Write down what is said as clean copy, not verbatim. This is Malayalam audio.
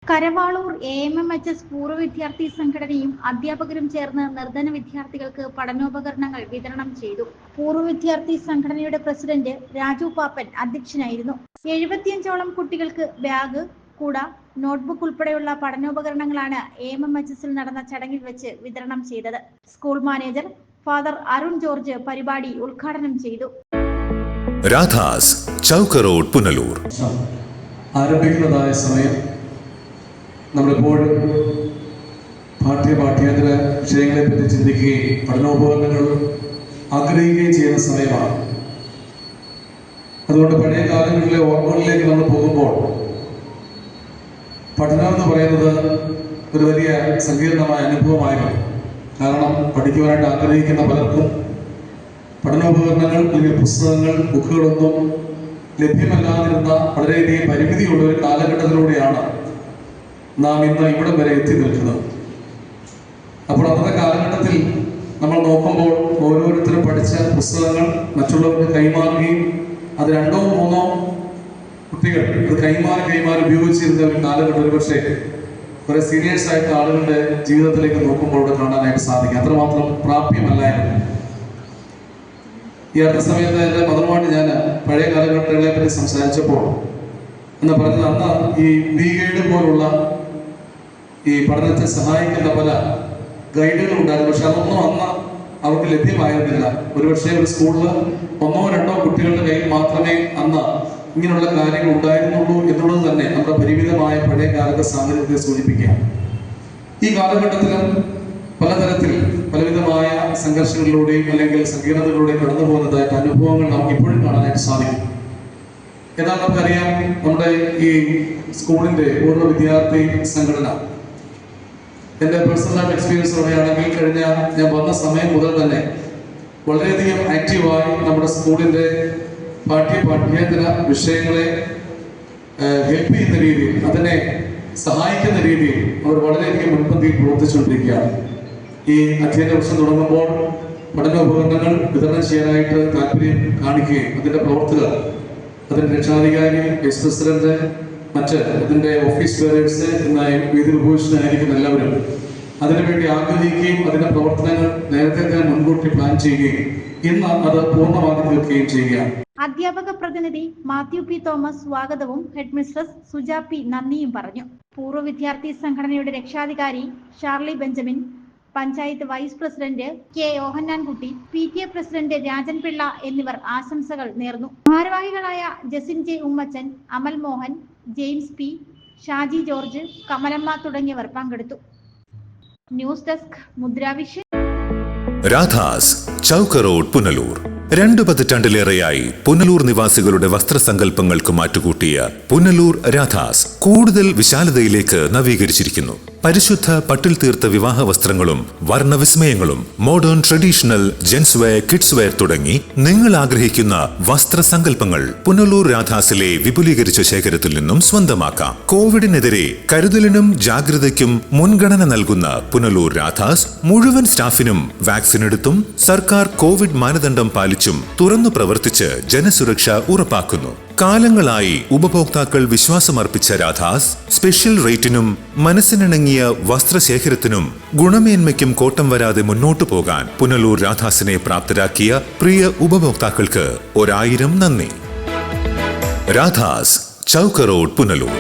കരവാളൂർ AMMHS പൂർവ്വ വിദ്യാർത്ഥി സംഘടനയും അധ്യാപകരും ചേർന്ന് നിർധന വിദ്യാർത്ഥികൾക്ക് പഠനോപകരണങ്ങൾ വിതരണം ചെയ്തു. പൂർവ്വ വിദ്യാർത്ഥി സംഘടനയുടെ പ്രസിഡന്റ് രാജു പാപ്പൻ അധ്യക്ഷനായിരുന്നു. 75ഓളം കുട്ടികൾക്ക് ബാഗ്, കുട, നോട്ട്ബുക്ക് ഉൾപ്പെടെയുള്ള പഠനോപകരണങ്ങളാണ് AMMHSൽ നടന്ന ചടങ്ങിൽ വെച്ച് വിതരണം ചെയ്തത്. School manager father Arun George പരിപാടി ഉദ്ഘാടനം ചെയ്തു. രാധാസ്, ചൗക്ക് റോഡ്, പുനലൂർ. ആരംഭിക്കുന്നതായ സമയം നമ്മളിപ്പോഴും പാഠ്യേതര വിഷയങ്ങളെ പറ്റി ചിന്തിക്കുകയും പഠനോപകരണങ്ങൾ ആഗ്രഹിക്കുകയും ചെയ്യുന്ന സമയമാണ്. അതുകൊണ്ട് പഴയ കാലങ്ങളിലെ ഓർമ്മകളിലേക്ക് നമ്മൾ പോകുമ്പോൾ പഠനം എന്ന് പറയുന്നത് ഒരു വലിയ സങ്കീർണമായ അനുഭവമായിരുന്നു. കാരണം പഠിക്കുവാനായിട്ട് ആഗ്രഹിക്കുന്ന പലർക്കും പഠനോപകരണങ്ങൾ അല്ലെങ്കിൽ പുസ്തകങ്ങൾ, ബുക്കുകളൊന്നും ലഭ്യമല്ലാതിരുന്ന വളരെയധികം പരിമിതിയുള്ള ഒരു കാലഘട്ടത്തിലൂടെയാണ് നാം ഇന്ന് ഇവിടം വരെ എത്തി നിൽക്കുന്നത്. അപ്പോൾ അന്നത്തെ കാലഘട്ടത്തിൽ നമ്മൾ നോക്കുമ്പോൾ ഓരോരുത്തരും പഠിച്ച പുസ്തകങ്ങൾ മറ്റുള്ളവർക്ക് കൈമാറുകയും അത് 2 or 3 കുട്ടികൾ അത് കൈമാറി ഉപയോഗിച്ചിരുന്ന ഒരു കാലഘട്ടം ഒരുപക്ഷെ കുറെ സീനിയേഴ്സ് ആയിട്ട് ആളുകളുടെ ജീവിതത്തിലേക്ക് നോക്കുമ്പോൾ ഇവിടെ കാണാനായിട്ട് സാധിക്കും. അത്രമാത്രം പ്രാപ്യമല്ലായിരുന്നു. ഈ അടുത്ത സമയത്ത് എൻ്റെ മദറുമായിട്ട് ഞാൻ പഴയ കാലഘട്ടങ്ങളെ പറ്റി സംസാരിച്ചപ്പോൾ എന്ന് പറഞ്ഞത് അന്ന് ഈ B-ഗൈഡ് പോലുള്ള ഈ പഠനത്തെ സഹായിക്കുന്ന പല ഗൈഡുകൾ ഉണ്ടായിരുന്നു. പക്ഷെ അതൊന്നും അന്ന് അവർക്ക് ലഭ്യമായിരുന്നില്ല. ഒരുപക്ഷെ ഒരു സ്കൂളിൽ 1 or 2 കുട്ടികളുടെ കയ്യിൽ മാത്രമേ അന്ന് ഇങ്ങനെയുള്ള കാര്യങ്ങൾ ഉണ്ടായിരുന്നുള്ളൂ എന്നുള്ളത് തന്നെ നമ്മുടെ പരിമിതമായ പഴയ കാലത്തെ സാഹചര്യത്തെ സൂചിപ്പിക്കാം. ഈ കാലഘട്ടത്തിലും പലതരത്തിൽ പലവിധമായ സംഘർഷങ്ങളിലൂടെയും അല്ലെങ്കിൽ സങ്കീർണതകളിലൂടെയും കടന്നു പോകുന്നതായിട്ട് അനുഭവങ്ങൾ നമുക്ക് ഇപ്പോഴും കാണാനായിട്ട് സാധിക്കും. എന്നാൽ നമുക്കറിയാം, നമ്മുടെ ഈ സ്കൂളിന്റെ പൂർവ്വ വിദ്യാർത്ഥി സംഘടന എൻ്റെ പേഴ്സണൽ എക്സ്പീരിയൻസ് പറയുകയാണെങ്കിൽ ഞാൻ വന്ന സമയം മുതൽ തന്നെ വളരെയധികം ആക്റ്റീവായി നമ്മുടെ സ്കൂളിൻ്റെ പാഠ്യേതര വിഷയങ്ങളെ ഹെൽപ്പ് ചെയ്യുന്ന രീതിയിൽ, അതിനെ സഹായിക്കുന്ന രീതിയിൽ അവർ വളരെയധികം മുൻപന്തിയിൽ പ്രവർത്തിച്ചുകൊണ്ടിരിക്കുകയാണ്. ഈ അധ്യയന വർഷം തുടങ്ങുമ്പോൾ പഠനോപകരണങ്ങൾ വിതരണം ചെയ്യാനായിട്ട് താല്പര്യം കാണിക്കുകയും അതിൻ്റെ പ്രവർത്തകർ, അതിൻ്റെ രക്ഷാധികാരി, വൈസ് പ്രസിഡന്റ്, മറ്റ് അതിൻ്റെ ഓഫീസ് ബെയറേഴ്സ് എന്നായി വേദിയിൽ ഉപയോഗിച്ചിട്ടായിരിക്കും എല്ലാവരും അതിനുവേണ്ടി ആഗ്രഹിക്കുകയും അതിൻ്റെ പ്രവർത്തനങ്ങൾ നേരത്തെ തന്നെ മുൻകൂട്ടി പ്ലാൻ ചെയ്യുകയും ഇന്ന് അത് പൂർണ്ണമാക്കി തീർക്കുകയും ചെയ്യുകയാണ്. അധ്യാപക പ്രതിനിധി മാത്യു പി തോമസ് സ്വാഗതവും ഹെഡ് മിസ്ട്രസ് സുജ പി നന്ദിയും പറഞ്ഞു. പൂർവ്വ വിദ്യാർത്ഥി സംഘടനയുടെ രക്ഷാധികാരി Sharly Benjamin, panchayat vice president K Yohannankutty, PTA president Rajan Pillai എന്നിവർ ആശംസകൾ നേർന്നു. ഭാരവാഹികളായ ജസിൻ ജെ ഉമ്മച്ചൻ, അമൽ മോഹൻ, ജെയിംസ് പി, ഷാജി ജോർജ്, കമലമ്മ തുടങ്ങിയവർ പങ്കെടുത്തു. News desk Mudravision. Radhas, Chowk road, Punalur. 2 പതിറ്റാണ്ടിലേറെയായി പുനലൂർ നിവാസികളുടെ വസ്ത്രസങ്കല്പങ്ങൾക്ക് മാറ്റുകൂട്ടിയ പുനലൂർ രാധാസ് കൂടുതൽ വിശാലതയിലേക്ക് നവീകരിച്ചിരിക്കുന്നു. പരിശുദ്ധ പട്ടിൽ തീർത്ത വിവാഹ വസ്ത്രങ്ങളും വർണ്ണവിസ്മയങ്ങളും modern traditional gents wear, kids wear തുടങ്ങി നിങ്ങൾ ആഗ്രഹിക്കുന്ന വസ്ത്രസങ്കല്പങ്ങൾ പുനലൂർ രാധാസിലെ വിപുലീകരിച്ച ശേഖരത്തിൽ നിന്നും സ്വന്തമാക്കാം. കോവിഡിനെതിരെ കരുതലിനും ജാഗ്രതയ്ക്കും മുൻഗണന നൽകുന്ന പുനലൂർ രാധാസ് മുഴുവൻ സ്റ്റാഫിനും വാക്സിൻ എടുത്തും സർക്കാർ കോവിഡ് മാനദണ്ഡം പാലിച്ചും തുറന്നു പ്രവർത്തിച്ച് ജനസുരക്ഷ ഉറപ്പാക്കുന്നു. കാലങ്ങളായി ഉപഭോക്താക്കൾ വിശ്വാസമർപ്പിച്ച രാധാസ് സ്പെഷ്യൽ റേറ്റിനും മനസ്സിനിണങ്ങിയ വസ്ത്രശേഖരത്തിനും ഗുണമേന്മയ്ക്കും കോട്ടം വരാതെ മുന്നോട്ടു പോകാൻ പുനലൂർ രാധാസിനെ പ്രാപ്തരാക്കിയ പ്രിയ ഉപഭോക്താക്കൾക്ക് 1000 നന്ദി. രാധാസ്, ചൗക്ക് റോഡ്, പുനലൂർ.